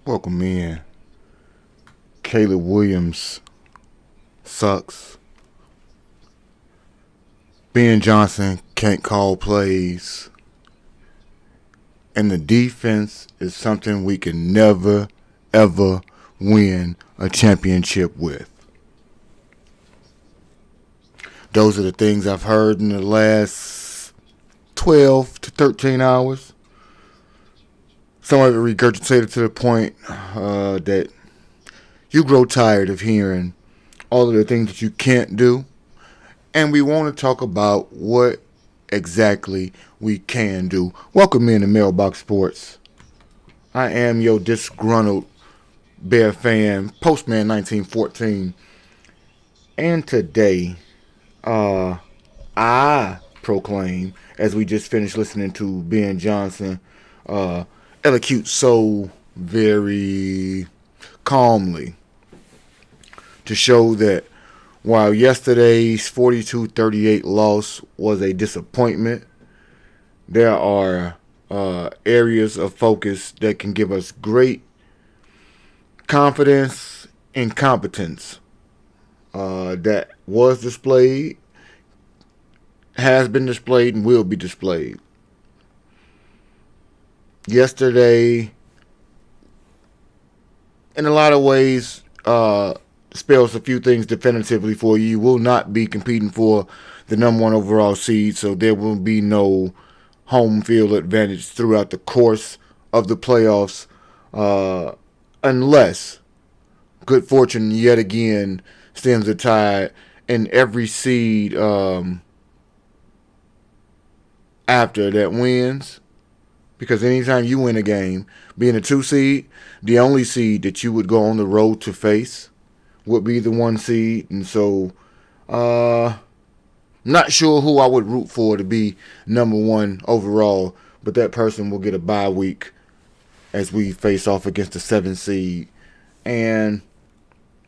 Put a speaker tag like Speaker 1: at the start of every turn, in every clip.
Speaker 1: Welcome in. Caleb Williams sucks. Ben Johnson can't call plays. And the defense is something we can never, ever win a championship with. Those are the things I've heard in the last 12 to 13 hours. Some of it regurgitated to the point that you grow tired of hearing all of the things that you can't do. And we want to talk about what exactly we can do. Welcome in to Mailbox Sports. I am your disgruntled Bear fan, Postman 1914. And today, I proclaim, as we just finished listening to Ben Johnson, elocute so very calmly to show that while yesterday's 42-38 loss was a disappointment, there are areas of focus that can give us great confidence and competence that was displayed, has been displayed, and will be displayed. Yesterday, in a lot of ways, spells a few things definitively for you. You will not be competing for the number one overall seed, so there will be no home field advantage throughout the course of the playoffs, unless good fortune yet again stems the tide and every seed after that wins. Because anytime you win a game, being a 2 seed, the only seed that you would go on the road to face would be the 1 seed. And so, not sure who I would root for to be number 1 overall, but that person will get a bye week as we face off against the 7 seed. And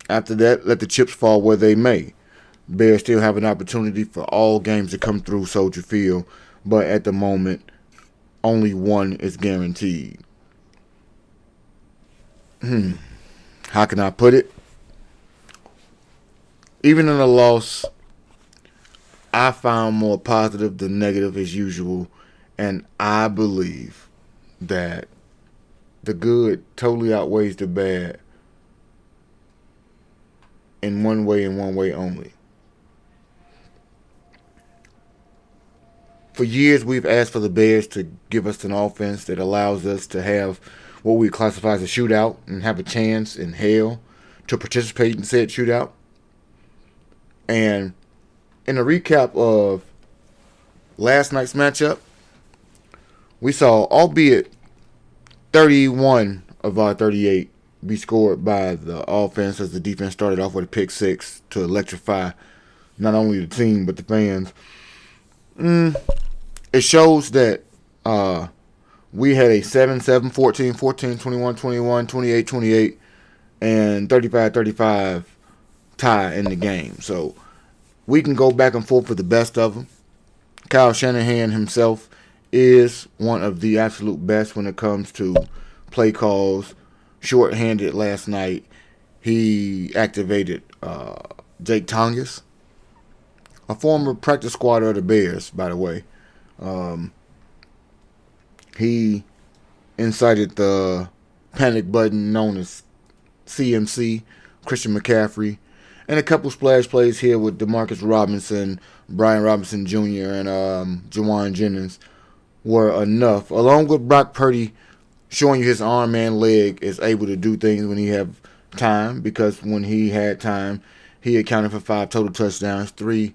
Speaker 1: after that, let the chips fall where they may. Bears still have an opportunity for all games to come through Soldier Field, but at the moment, only one is guaranteed. How can I put it? Even in a loss, I found more positive than negative as usual, and I believe that the good totally outweighs the bad in one way and one way only. For years, we've asked for the Bears to give us an offense that allows us to have what we classify as a shootout and have a chance in hell to participate in said shootout. And in a recap of last night's matchup, we saw, albeit 31 of our 38 be scored by the offense as the defense started off with a pick six to electrify not only the team but the fans. It shows that we had a 7-7, 14, 14, 21, 21, 28, 28, and 35-35 tie in the game. So we can go back and forth with the best of them. Kyle Shanahan himself is one of the absolute best when it comes to play calls. Short-handed last night, he activated Jake Tongas, a former practice squad of the Bears, by the way. He incited the panic button known as CMC, Christian McCaffrey, and a couple splash plays here with Demarcus Robinson, Brian Robinson Jr., and Jawan Jennings were enough, along with Brock Purdy showing you his arm and leg is able to do things when he have time, because when he had time, he accounted for 5 total touchdowns, 3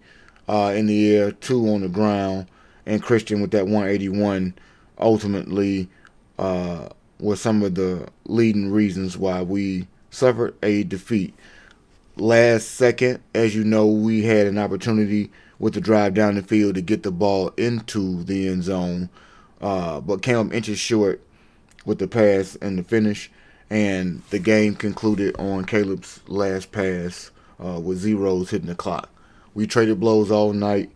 Speaker 1: in the air, 2 on the ground, and Christian with that 181 ultimately was some of the leading reasons why we suffered a defeat. Last second, as you know, we had an opportunity with the drive down the field to get the ball into the end zone, but came up inches short with the pass and the finish, and the game concluded on Caleb's last pass with zeros hitting the clock. We traded blows all night,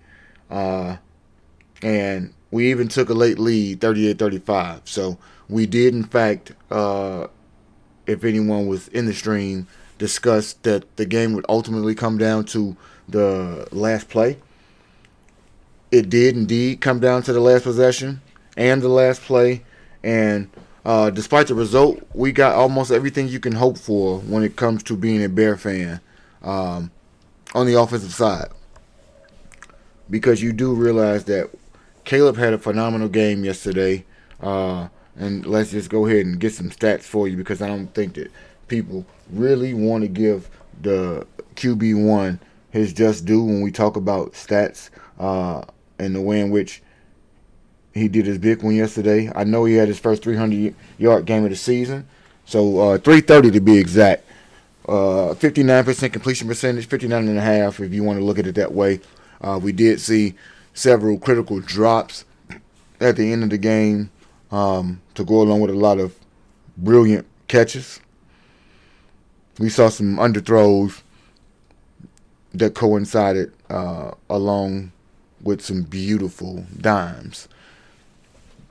Speaker 1: and we even took a late lead, 38-35. So we did, in fact, if anyone was in the stream, discussed that the game would ultimately come down to the last play. It did indeed come down to the last possession and the last play. And despite the result, we got almost everything you can hope for when it comes to being a Bear fan on the offensive side. Because you do realize that Caleb had a phenomenal game yesterday. And let's just go ahead and get some stats for you, because I don't think that people really want to give the QB1 his just due when we talk about stats and the way in which he did his big one yesterday. I know he had his first 300-yard game of the season, so 330 to be exact. 59% completion percentage, 59.5% if you want to look at it that way. We did see several critical drops at the end of the game to go along with a lot of brilliant catches. We saw some underthrows that coincided along with some beautiful dimes.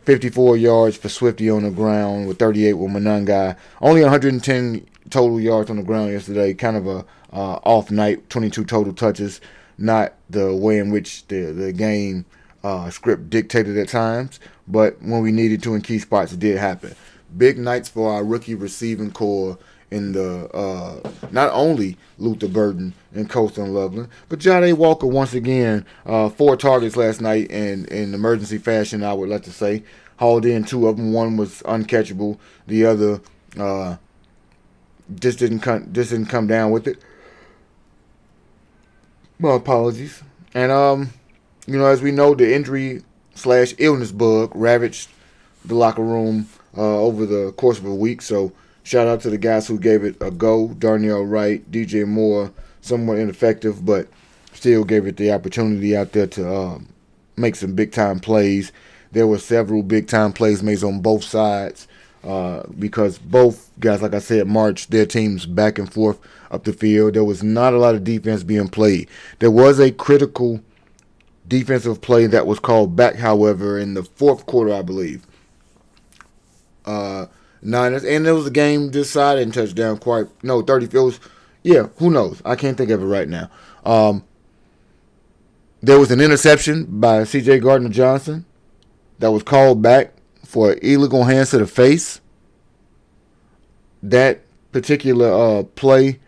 Speaker 1: 54 yards for Swifty on the ground with 38 with Monangai. Only 110 total yards on the ground yesterday. Kind of a off night, 22 total touches. Not the way in which the game script dictated at times, but when we needed to in key spots, it did happen. Big nights for our rookie receiving core in the not only Luther Burden and Colston Loveland, but Jade Walker once again, 4 targets last night in emergency fashion, I would like to say. Hauled in 2 of them. One was uncatchable. The other just didn't come down with it. My apologies. And as we know, the injury/illness bug ravaged the locker room over the course of a week. So shout out to the guys who gave it a go. Darnell Wright, DJ Moore, somewhat ineffective, but still gave it the opportunity out there to make some big-time plays. There were several big-time plays made on both sides because both guys, like I said, marched their teams back and forth up the field. There was not a lot of defense being played. There was a critical defensive play that was called back, however, in the fourth quarter, I believe. Niners, and it was a game decided in touchdown. 30 fields. Yeah, who knows? I can't think of it right now. There was an interception by C.J. Gardner-Johnson that was called back for an illegal hands to the face. That particular play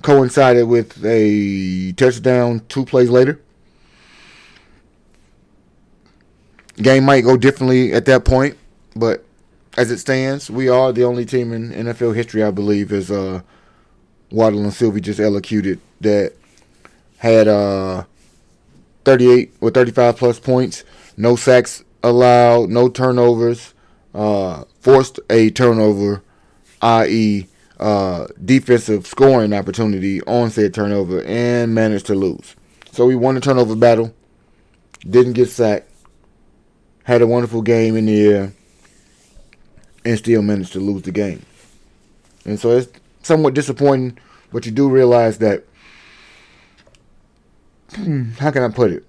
Speaker 1: coincided with a touchdown 2 plays later. Game might go differently at that point, but as it stands, we are the only team in NFL history, I believe, as Waddle and Sylvie just elocuted, that had 38 or 35 plus points, no sacks allowed, no turnovers, forced a turnover, i.e. Defensive scoring opportunity on said turnover, and managed to lose. So we won the turnover battle, didn't get sacked, had a wonderful game in the air, and still managed to lose the game. And so it's somewhat disappointing, but you do realize that, how can I put it?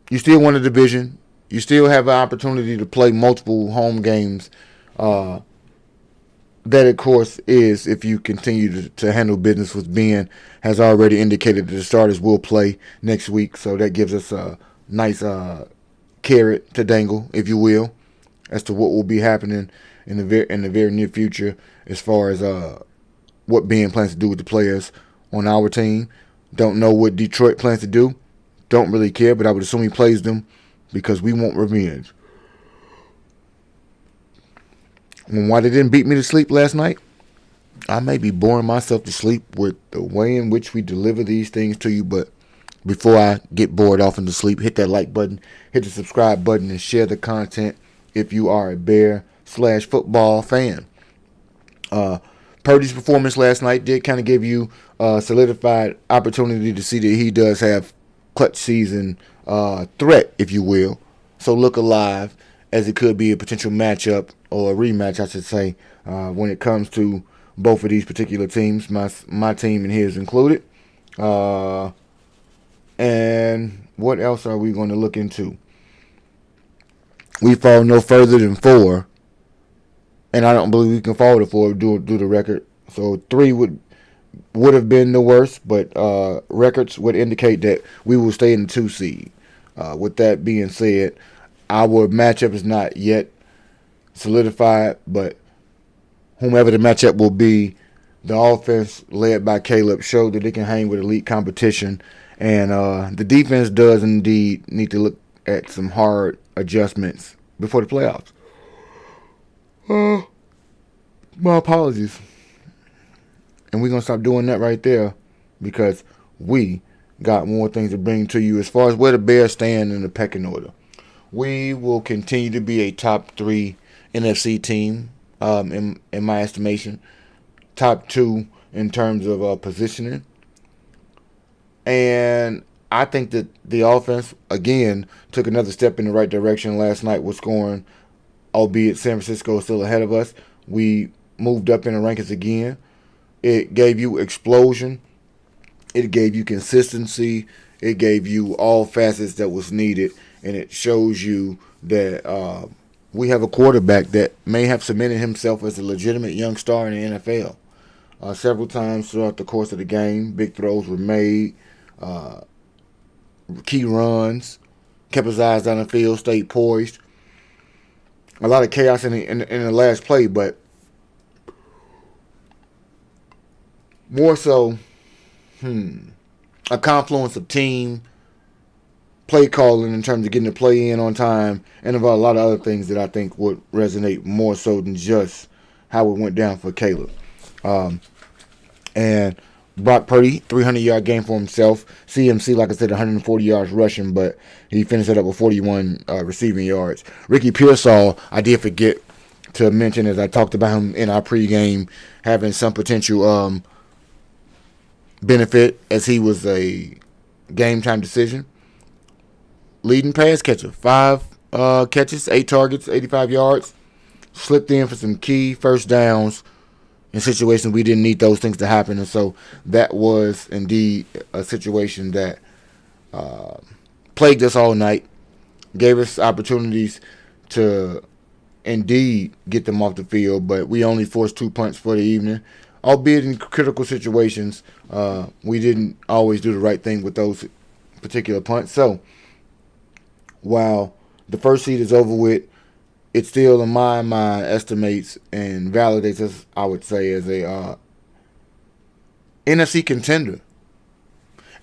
Speaker 1: You still won the division. You still have an opportunity to play multiple home games. That, of course, is if you continue to handle business, with Ben has already indicated that the starters will play next week. So that gives us a nice carrot to dangle, if you will, as to what will be happening in the very near future as far as what Ben plans to do with the players on our team. Don't know what Detroit plans to do. Don't really care, but I would assume he plays them because we want revenge. Why they didn't beat me to sleep last night? I may be boring myself to sleep with the way in which we deliver these things to you, but before I get bored off into sleep, hit that like button, hit the subscribe button, and share the content if you are a Bear/football fan. Purdy's performance last night did kind of give you a solidified opportunity to see that he does have clutch season threat, if you will. So look alive, as it could be a potential matchup, or a rematch, I should say, when it comes to both of these particular teams, my team and his included. And what else are we going to look into? We fall no further than 4, and I don't believe we can fall to 4 do the record. So 3 would have been the worst, but records would indicate that we will stay in the 2 seed. With that being said, our matchup is not yet solidified, but whomever the matchup will be, the offense led by Caleb showed that they can hang with elite competition, and the defense does indeed need to look at some hard adjustments before the playoffs. My apologies. And we're going to stop doing that right there because we got more things to bring to you as far as where the Bears stand in the pecking order. We will continue to be a top 3 NFC team, in my estimation. Top 2 in terms of positioning. And I think that the offense, again, took another step in the right direction last night with scoring, albeit San Francisco is still ahead of us. We moved up in the rankings again. It gave you explosion. It gave you consistency. It gave you all facets that was needed. And it shows you that we have a quarterback that may have cemented himself as a legitimate young star in the NFL. Several times throughout the course of the game, big throws were made, key runs, kept his eyes down the field, stayed poised. A lot of chaos in the last play, but more so a confluence of team, play calling in terms of getting the play in on time, and about a lot of other things that I think would resonate more so than just how it went down for Caleb. And Brock Purdy, 300-yard game for himself. CMC, like I said, 140 yards rushing, but he finished it up with 41 receiving yards. Ricky Pearsall, I did forget to mention as I talked about him in our pregame, having some potential benefit as he was a game-time decision. Leading pass catcher, 5 catches, 8 targets, 85 yards. Slipped in for some key first downs in situations we didn't need those things to happen. And so that was indeed a situation that plagued us all night, gave us opportunities to indeed get them off the field, but we only forced 2 punts for the evening. Albeit in critical situations, we didn't always do the right thing with those particular punts. So while the first seed is over with, it still, in my mind, estimates and validates us, I would say, as a NFC contender.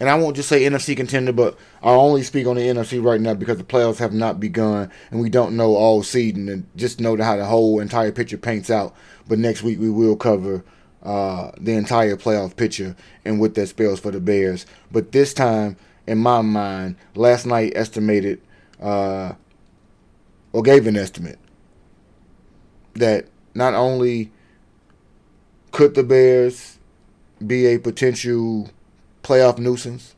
Speaker 1: And I won't just say NFC contender, but I'll only speak on the NFC right now because the playoffs have not begun and we don't know all seeding and just know how the whole entire picture paints out. But next week we will cover the entire playoff picture and what that spells for the Bears. But this time, in my mind, last night estimated or gave an estimate that not only could the Bears be a potential playoff nuisance,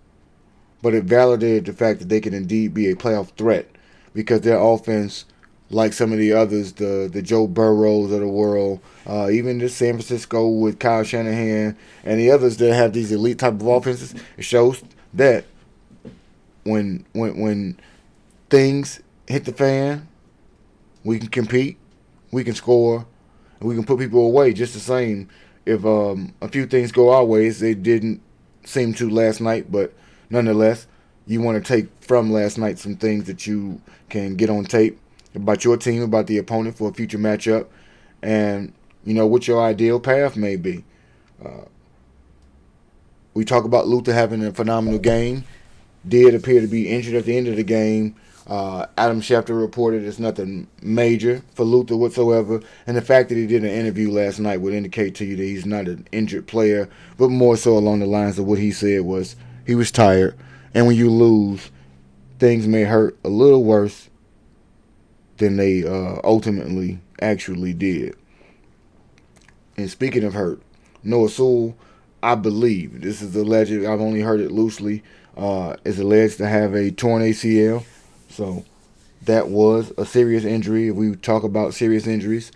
Speaker 1: but it validated the fact that they can indeed be a playoff threat because their offense, like some of the others, the Joe Burrows of the world, even the San Francisco with Kyle Shanahan and the others that have these elite type of offenses, it shows that when things hit the fan, we can compete, we can score, and we can put people away just the same. If a few things go our ways, they didn't seem to last night, but nonetheless, you want to take from last night some things that you can get on tape about your team, about the opponent for a future matchup, and what your ideal path may be. We talk about Luther having a phenomenal game. Did appear to be injured at the end of the game. Adam Schefter reported it's nothing major for Luther whatsoever, and the fact that he did an interview last night would indicate to you that he's not an injured player, but more so along the lines of what he said was he was tired, and when you lose, things may hurt a little worse than they ultimately actually did. And speaking of hurt, Noah Sewell, I believe, this is alleged, I've only heard it loosely, is alleged to have a torn ACL. So that was a serious injury. If we talk about serious injuries,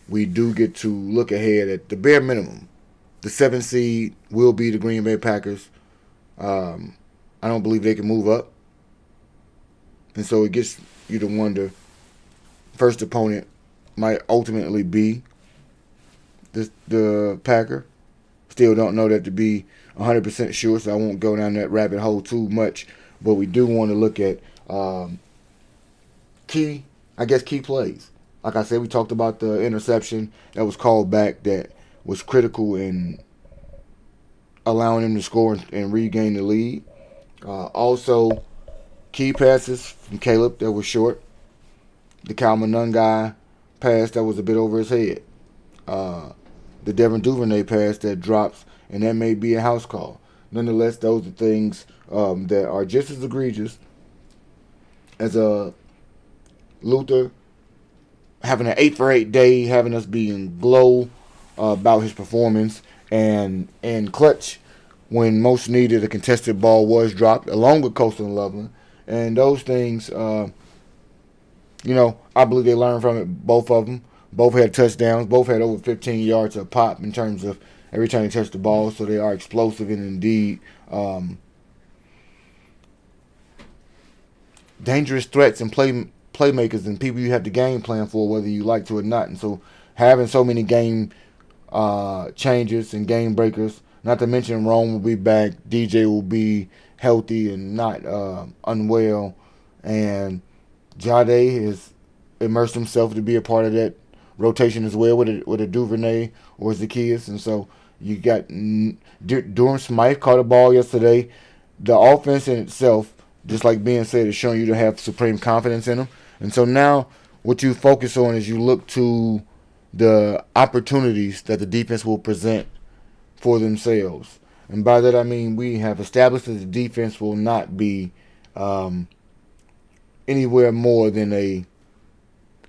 Speaker 1: we do get to look ahead at the bare minimum. The 7th seed will be the Green Bay Packers. I don't believe they can move up. And so it gets you to wonder, first opponent might ultimately be the Packer. Still don't know that to be 100% sure, so I won't go down that rabbit hole too much. But we do want to look at key, key plays. Like I said, we talked about the interception that was called back that was critical in allowing them to score and regain the lead. Also, key passes from Caleb that was short. The Calvin Nunn guy pass that was a bit over his head. The Devin Duvernay pass that drops, and that may be a house call. Nonetheless, those are things that are just as egregious as a Luther having an 8 for 8 day, having us being glow about his performance, and clutch when most needed. A contested ball was dropped along with Coastal and Loveland, and those things, I believe they learned from it. Both of them, both had touchdowns, both had over 15 yards a pop in terms of every time they touch the ball. So they are explosive and indeed dangerous threats and playmakers and people you have the game plan for, whether you like to or not. And so having so many game changes and game breakers, not to mention Rome will be back, DJ will be healthy and not unwell, and Jade has immersed himself to be a part of that rotation as well with a Duvernay or Zacchaeus. And so you got Durham Smythe caught a ball yesterday. The offense in itself, just like Ben said, is showing you to have supreme confidence in them. And so now what you focus on is you look to the opportunities that the defense will present for themselves. And by that I mean we have established that the defense will not be anywhere more than a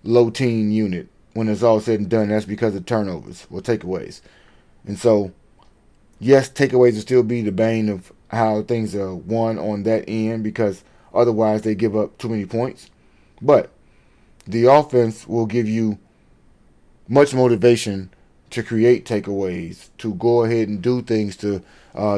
Speaker 1: low teen unit when it's all said and done. That's because of turnovers or takeaways. And so, yes, takeaways will still be the bane of how things are won on that end because otherwise they give up too many points. But the offense will give you much motivation to create takeaways, to go ahead and do things to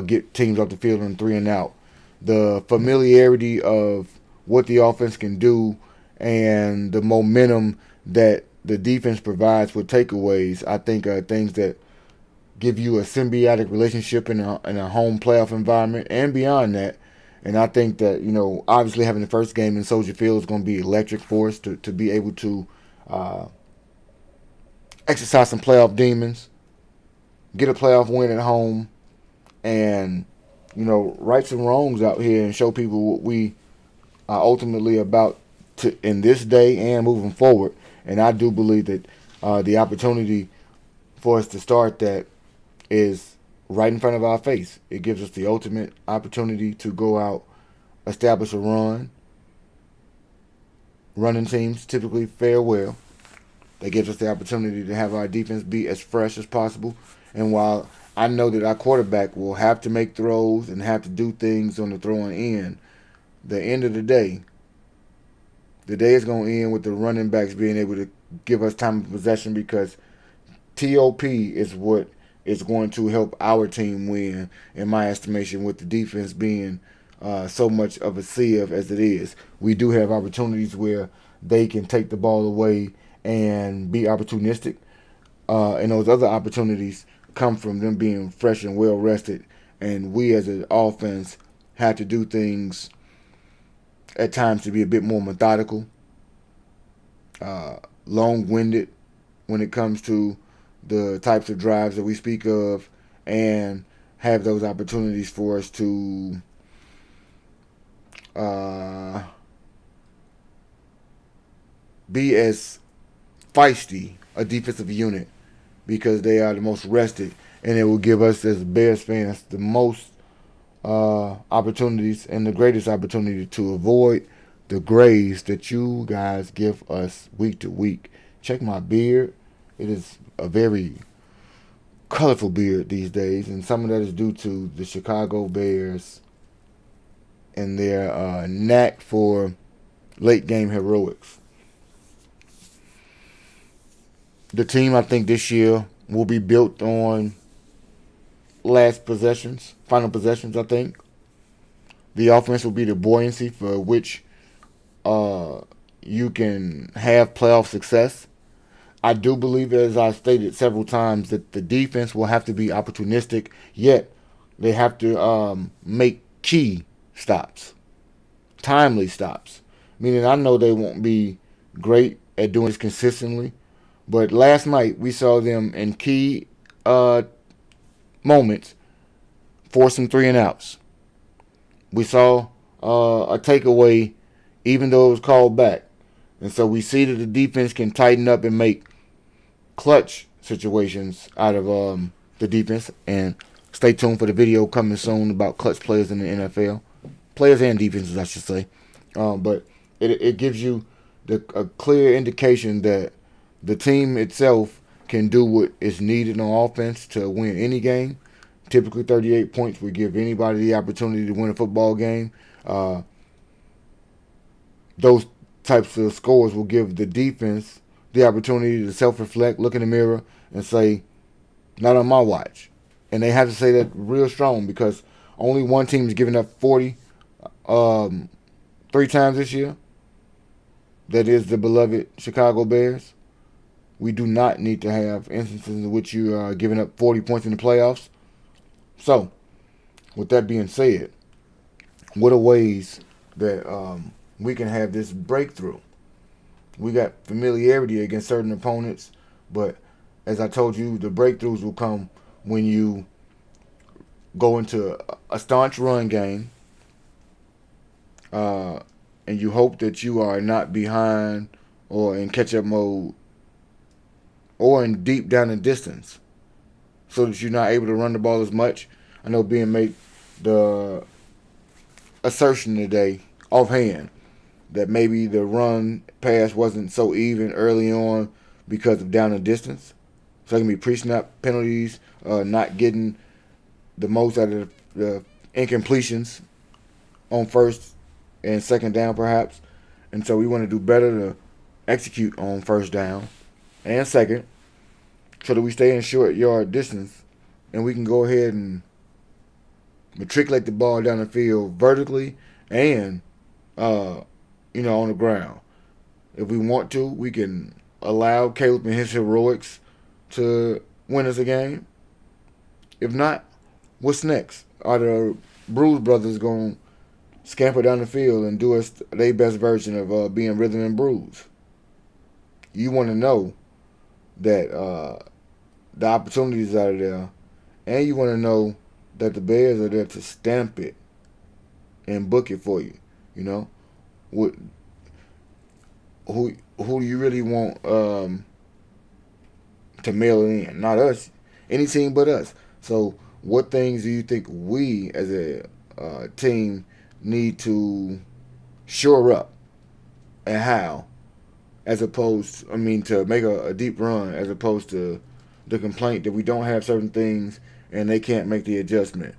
Speaker 1: get teams off the field on 3 and out. The familiarity of what the offense can do and the momentum that the defense provides with takeaways, I think are things that give you a symbiotic relationship in a home playoff environment and beyond that. And I think that, obviously having the first game in Soldier Field is going to be electric for us to be able to exercise some playoff demons, get a playoff win at home, and, right some wrongs out here and show people what we are ultimately about to in this day and moving forward. And I do believe that the opportunity for us to start that is right in front of our face. It gives us the ultimate opportunity to go out, establish a run. Running teams typically fare well. That gives us the opportunity to have our defense be as fresh as possible. And while I know that our quarterback will have to make throws and have to do things on the throwing end, the end of the day is going to end with the running backs being able to give us time of possession because TOP is what is going to help our team win, in my estimation, with the defense being so much of a sieve as it is. We do have opportunities where they can take the ball away and be opportunistic. And those other opportunities come from them being fresh and well rested. And we as an offense have to do things at times to be a bit more methodical, long-winded when it comes to the types of drives that we speak of, and have those opportunities for us to be as feisty a defensive unit because they are the most rested, and it will give us as Bears fans the most opportunities and the greatest opportunity to avoid the grays that you guys give us week to week. Check my beard. It is a very colorful beard these days, and some of that is due to the Chicago Bears and their knack for late game heroics. The team, I think, this year will be built on last possessions, final possessions, I think. The offense will be the buoyancy for which you can have playoff success. I do believe, as I stated several times, that the defense will have to be opportunistic, yet they have to make key stops, timely stops. Meaning, I know they won't be great at doing this consistently, but last night we saw them in key moments force some three and outs. We saw a takeaway, even though it was called back. And so we see that the defense can tighten up and make clutch situations out of the defense. And stay tuned for the video coming soon about clutch players in the NFL. Players and defenses, I should say. But it gives you a clear indication that the team itself can do what is needed on offense to win any game. Typically, 38 points would give anybody the opportunity to win a football game. Those types of scores will give the defense the opportunity to self-reflect, look in the mirror, and say, not on my watch. And they have to say that real strong because only one team has given up 40 three times this year. That is the beloved Chicago Bears. We do not need to have instances in which you are giving up 40 points in the playoffs. So, with that being said, what are ways that we can have this breakthrough? We got familiarity against certain opponents, but as I told you, the breakthroughs will come when you go into a staunch run game, and you hope that you are not behind or in catch-up mode or in deep down the distance so that you're not able to run the ball as much. I know being made the assertion today offhand that maybe the run pass wasn't so even early on because of down the distance. So it can be pre-snap penalties, not getting the most out of the incompletions on first and second down perhaps. And so we want to do better to execute on first down and second so that we stay in short yard distance and we can go ahead and matriculate the ball down the field vertically and on the ground. If we want to, we can allow Caleb and his heroics to win us a game. If not, what's next? Are the Bruise Brothers going to scamper down the field and do us their best version of being Rhythm and Bruise? You want to know that the opportunities out of there, and you want to know that the Bears are there to stamp it and book it for you. You know, who do you really want to mail it in? Not us, any team but us. So, what things do you think we as a team need to shore up, and how? As opposed, to make a deep run, as opposed to the complaint that we don't have certain things and they can't make the adjustment.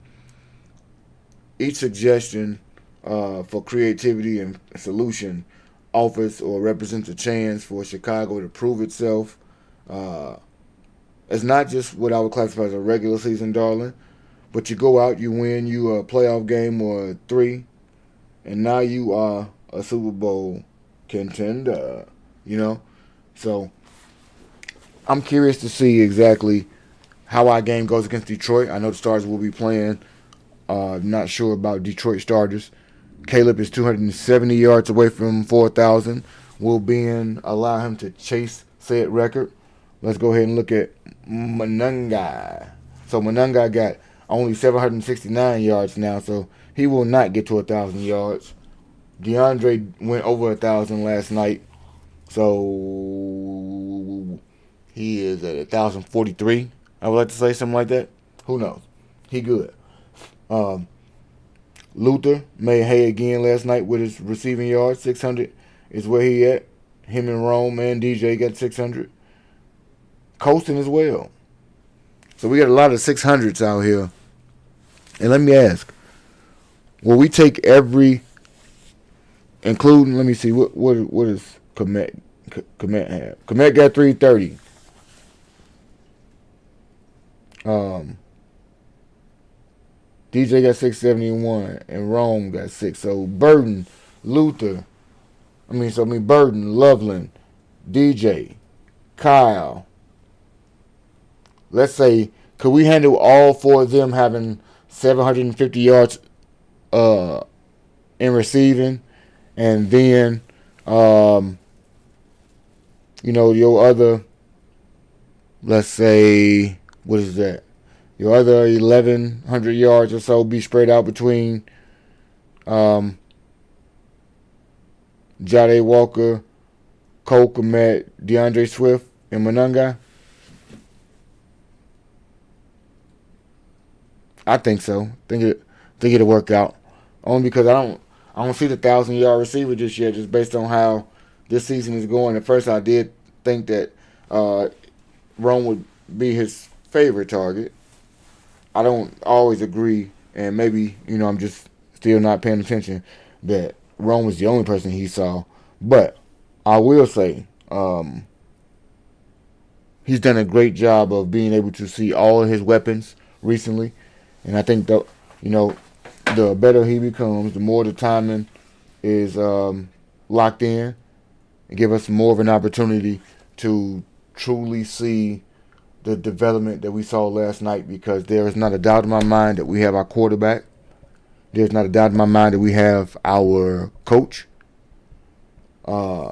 Speaker 1: Each suggestion for creativity and solution offers or represents a chance for Chicago to prove itself. It's not just what I would classify as a regular season darling, but you go out, you win, you a playoff game or three, and now you are a Super Bowl contender. So I'm curious to see exactly how our game goes against Detroit. I know the Stars will be playing. Not sure about Detroit starters. Caleb is 270 yards away from 4,000. Will Ben allow him to chase said record? Let's go ahead and look at Monangai. So Monangai got only 769 yards now, so he will not get to 1,000 yards. DeAndre went over 1,000 last night, so he is at 1,043. I would like to say something like that. Who knows? He good. Luther made hay again last night with his receiving yards. 600 is where he at. Him and Rome and DJ got 600. Coasting as well. So we got a lot of 600s out here. And let me ask, will we take every, including, let me see, what is Komet have? Komet got 330. DJ got 671 and Rome got 6. So Burton, Luther, Burden, Loveland, DJ, Kyle. Let's say, could we handle all four of them having 750 yards uh, in receiving, and then your other, let's say, what is that? Your other 1,100 yards or so be spread out between um, Jade Walker, Cole Kmet, DeAndre Swift, and Monunga? I think so. Think it'll work out. Only because I don't see the 1,000-yard receiver just yet, just based on how this season is going. At first, I did think that uh, Rome would be his favorite target. I don't always agree, and maybe I'm just still not paying attention that Rome was the only person he saw. But I will say he's done a great job of being able to see all of his weapons recently, and I think that the better he becomes, the more the timing is locked in, and give us more of an opportunity to truly see the development that we saw last night, because there is not a doubt in my mind that we have our quarterback. There's not a doubt in my mind that we have our coach. Uh,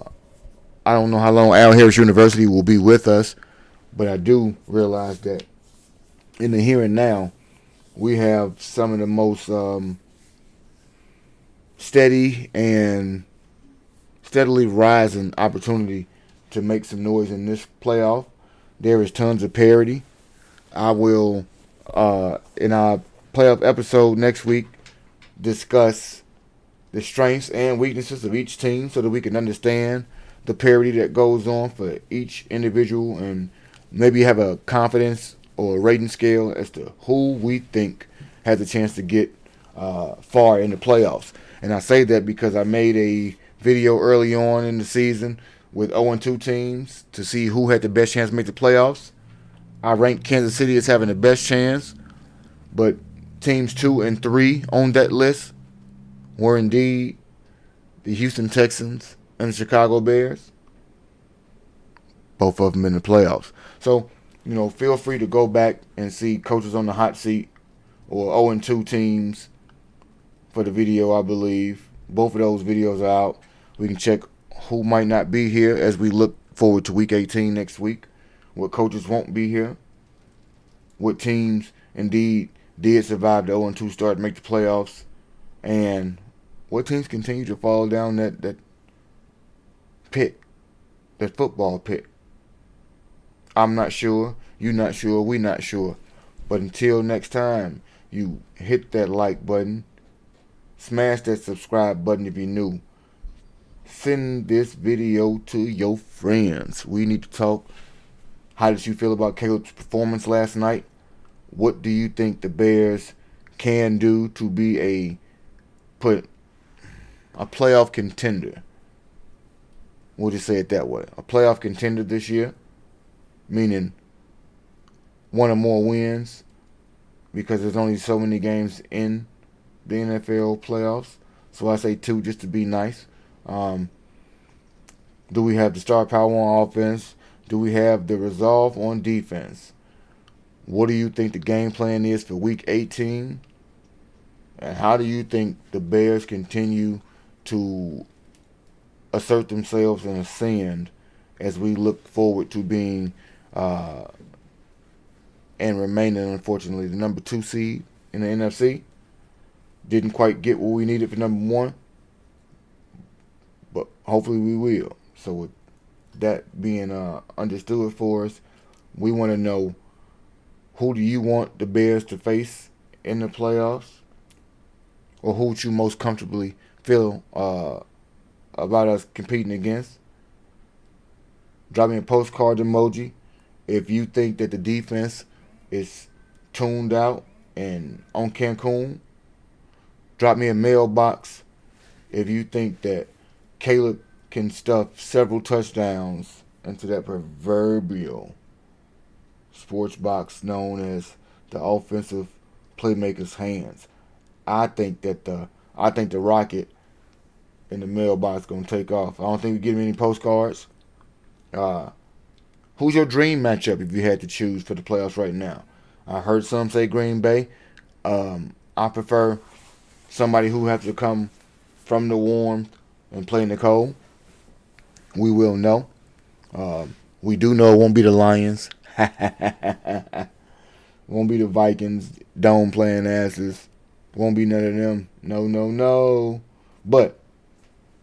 Speaker 1: I don't know how long Al Harris University will be with us, but I do realize that in the here and now, we have some of the most steady and steadily rising opportunity to make some noise in this playoff. There is tons of parity. I will, in our playoff episode next week, discuss the strengths and weaknesses of each team so that we can understand the parity that goes on for each individual, and maybe have a confidence or a rating scale as to who we think has a chance to get far in the playoffs. And I say that because I made a video early on in the season with 0-2 teams to see who had the best chance to make the playoffs. I ranked Kansas City as having the best chance, but teams 2 and 3 on that list were indeed the Houston Texans and the Chicago Bears. Both of them in the playoffs. So, feel free to go back and see Coaches on the Hot Seat or 0-2 teams for the video, I believe. Both of those videos are out. We can check who might not be here as we look forward to Week 18 next week. What coaches won't be here. What teams indeed did survive the 0-2 start and make the playoffs. And what teams continue to fall down that pit, that football pit. I'm not sure. You're not sure. We're not sure. But until next time, you hit that like button. Smash that subscribe button if you're new. Send this video to your friends. We need to talk. How did you feel about Caleb's performance last night? What do you think the Bears can do to be a playoff contender? We'll just say it that way. A playoff contender this year, meaning one or more wins, because there's only so many games in the NFL playoffs. So I say 2 just to be nice. Do we have the star power on offense? Do we have the resolve on defense? What do you think the game plan is for Week 18? And how do you think the Bears continue to assert themselves and ascend as we look forward to being and remaining, unfortunately, the number 2 seed in the NFC? Didn't quite get what we needed for number 1, but hopefully we will. So with that being understood for us, we want to know, who do you want the Bears to face in the playoffs? Or who would you most comfortably feel about us competing against? Drop me a postcard emoji if you think that the defense is tuned out and on Cancun. Drop me a mailbox if you think that Caleb can stuff several touchdowns into that proverbial sports box known as the offensive playmaker's hands. I think the Rocket and the mailbox gonna take off. I don't think we get any postcards. Uh, who's your dream matchup if you had to choose for the playoffs right now? I heard some say Green Bay. I prefer somebody who has to come from the warm and play in the cold. We will know. We do know it won't be the Lions. Won't be the Vikings. Dome playing asses. Won't be none of them. No, no, no. But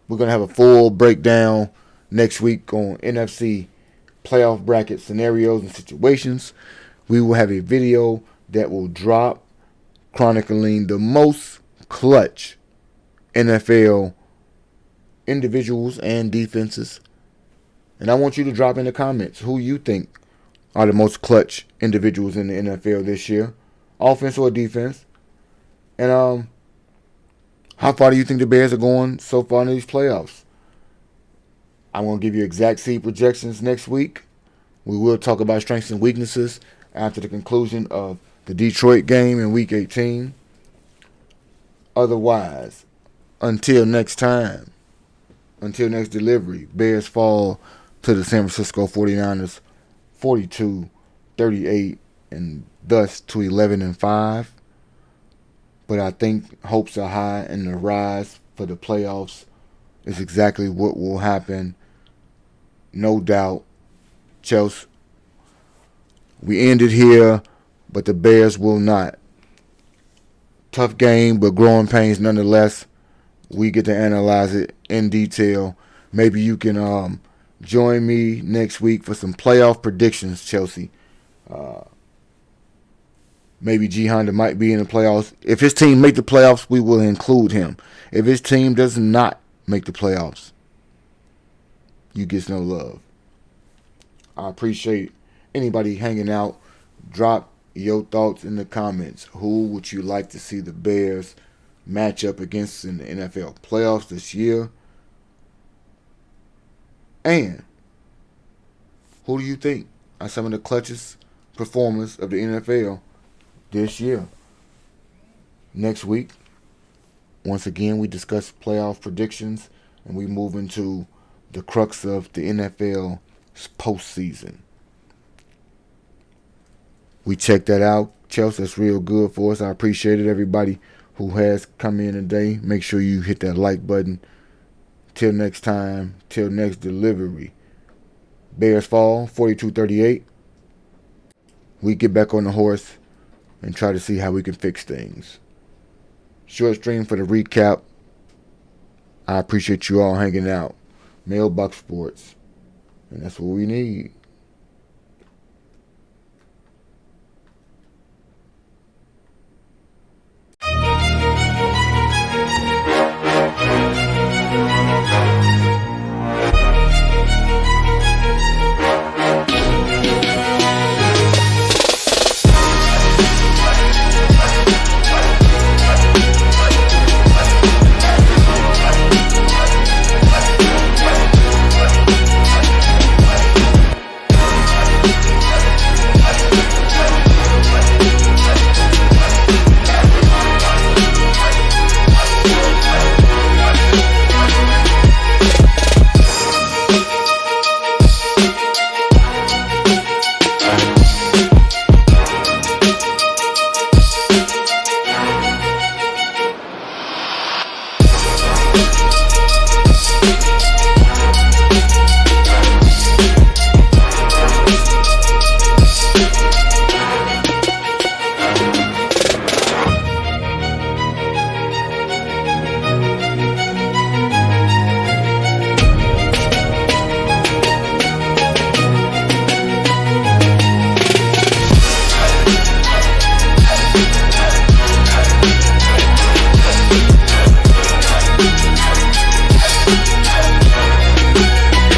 Speaker 1: we're going to have a full breakdown next week on NFC playoff bracket scenarios and situations. We will have a video that will drop chronicling the most clutch NFL individuals and defenses. And I want you to drop in the comments who you think are the most clutch individuals in the NFL this year, offense or defense. And how far do you think the Bears are going so far in these playoffs? I'm going to give you exact seed projections next week. We will talk about strengths and weaknesses after the conclusion of the Detroit game in Week 18. Otherwise, until next time, until next delivery, Bears fall to the San Francisco 49ers 42-38 and thus to 11-5. But I think hopes are high and the rise for the playoffs is exactly what will happen. No doubt. Chelsea, we ended here, but the Bears will not. Tough game, but growing pains nonetheless. We get to analyze it in detail. Maybe you can join me next week for some playoff predictions, Chelsea. Maybe G Honda might be in the playoffs. If his team make the playoffs, we will include him. If his team does not make the playoffs, you get no love. I appreciate anybody hanging out. Drop your thoughts in the comments. Who would you like to see the Bears match up against in the NFL playoffs this year? And who do you think are some of the clutchest performers of the NFL this year? Next week, once again, we discuss playoff predictions and we move into the crux of the NFL postseason. We check that out. Chelsea, that's real good for us. I appreciate it. Everybody who has come in today, make sure you hit that like button. Till next time, till next delivery. Bears fall 42-38. We get back on the horse and try to see how we can fix things. Short stream for the recap. I appreciate you all hanging out. Mailbox Sports. And that's what we need.